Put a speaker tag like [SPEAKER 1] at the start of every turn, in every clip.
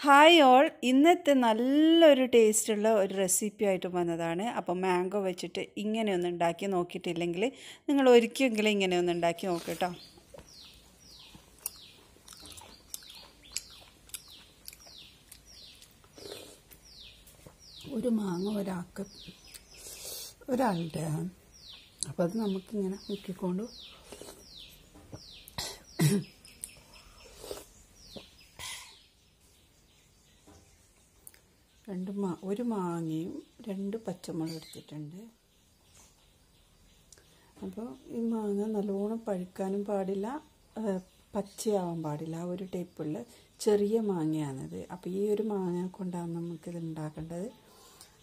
[SPEAKER 1] Hi all, ഇന്നത്തെ നല്ലൊരു ടേസ്റ്റുള്ള ഒരു റെസിപ്പി ആയിട്ട് വന്നതാണ്. അപ്പോൾ മാംഗോ വെച്ചിട്ട് ഇങ്ങനെയൊന്നും ഉണ്ടാക്കി നോക്കിയിട്ടില്ലെങ്കിൽ നിങ്ങൾ ഒരിക്കലെങ്കിലും ഇങ്ങനെയൊന്നും ഉണ്ടാക്കി നോക്കട്ടോ. ഒരു മാങ്ങ ഒരാളുടെ, അപ്പോൾ അത് നമുക്കിങ്ങനെ മുക്കിക്കൊണ്ട് ഒരു മാങ്ങയും 2 പച്ചമുളക് എടുത്തിട്ടുണ്ട്. അപ്പോൾ ഈ മാങ്ങ നല്ലോണം പഴുക്കാനും പാടില്ല, പച്ചയാവാൻ പാടില്ല. ആ ഒരു ടൈപ്പുള്ള ചെറിയ മാങ്ങയാണിത്. അപ്പോൾ ഈ ഒരു മാങ്ങ കൊണ്ടാണ് നമുക്കിത് ഉണ്ടാക്കേണ്ടത്.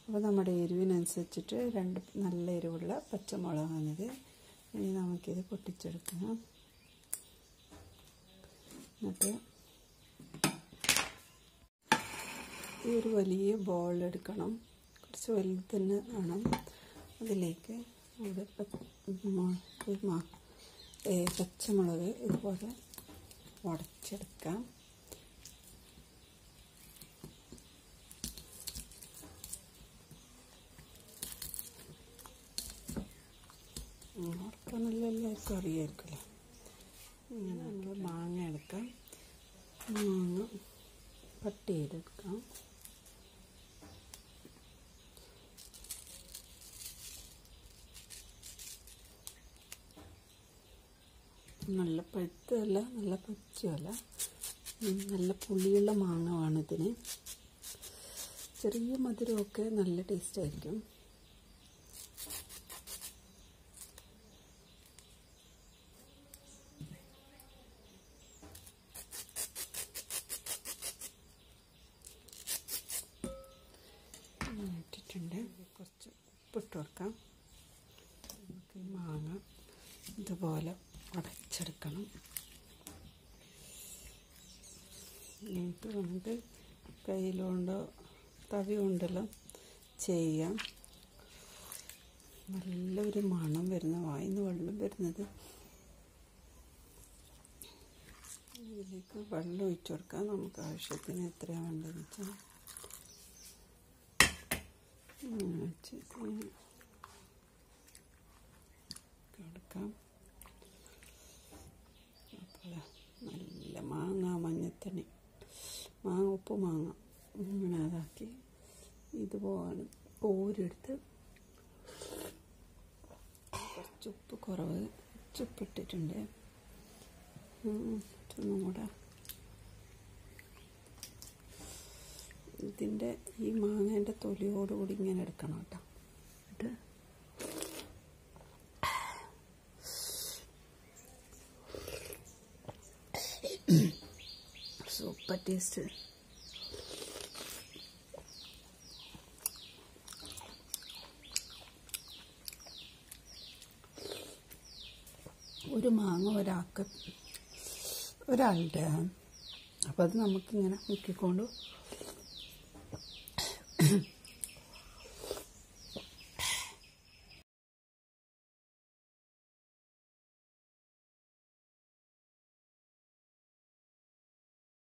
[SPEAKER 1] അപ്പോൾ നമ്മുടെ എരിവിനനുസരിച്ചിട്ട് 2 നല്ല എരിവുള്ള പച്ചമുളകാണിത്. ഇനി നമുക്കിത് പൊട്ടിച്ചെടുക്കണം. എന്നിട്ട് ഈ ഒരു വലിയ ബോൾ എടുക്കണം, കുറച്ച് വലുത് തന്നെ വേണം. അതിലേക്ക് ഇവിടെ പച്ചമുളക് ഇതുപോലെ ഉടച്ചെടുക്കാം. ഉറക്കാനുള്ള എല്ലാവർക്കും അറിയാമായിരിക്കുമല്ലോ. ഇങ്ങനെ നമ്മൾ മാങ്ങ എടുക്കാം, മാങ്ങ കട്ട് ചെയ്തെടുക്കാം. നല്ല പഴുത്തല്ല, നല്ല പച്ചയല്ല, നല്ല പുളിയുള്ള മാങ്ങയാണ് ഇതിന്. ചെറിയ മധുരമൊക്കെ നല്ല ടേസ്റ്റ് ആയിരിക്കും. ഇട്ടിട്ടുണ്ട്. കുറച്ച് ഉപ്പിട്ട് കൊടുക്കാം. നമുക്ക് മാങ്ങ ഇതുപോലെ ഉടച്ചെടുക്കണം. എന്നിട്ട് നമുക്ക് കയ്യിലുകൊണ്ടോ തവി കൊണ്ടെല്ലാം ചെയ്യാം. നല്ലൊരു മണം വരുന്ന, വായിന്ന് വെള്ളം വരുന്നത്. ഇതിലേക്ക് വെള്ളം ഒഴിച്ചു കൊടുക്കാം. നമുക്ക് ആവശ്യത്തിന് എത്രയാണ് വേണ്ടതെന്ന് വെച്ചാൽ കൊടുക്കാം. നല്ല മാങ്ങ മഞ്ഞത്തണി, ഉപ്പ് മാങ്ങ ഇങ്ങനെ അതാക്കി ഇതുപോലെ കോരിയെടുത്ത്, കുറച്ച് ഉപ്പ് കുറവ്, ഉപ്പിട്ടിട്ടുണ്ട്. ഒന്നും കൂടെ ഇതിൻ്റെ ഈ മാങ്ങേൻ്റെ തൊലിയോടുകൂടി ഇങ്ങനെ എടുക്കണം കേട്ടോ. എന്നിട്ട് സൂപ്പർ ടേസ്റ്റ്. ഒരു മാങ്ങ ഒരാളുടെ, അപ്പോൾ അത് നമുക്കിങ്ങനെ മുക്കിക്കൊണ്ട്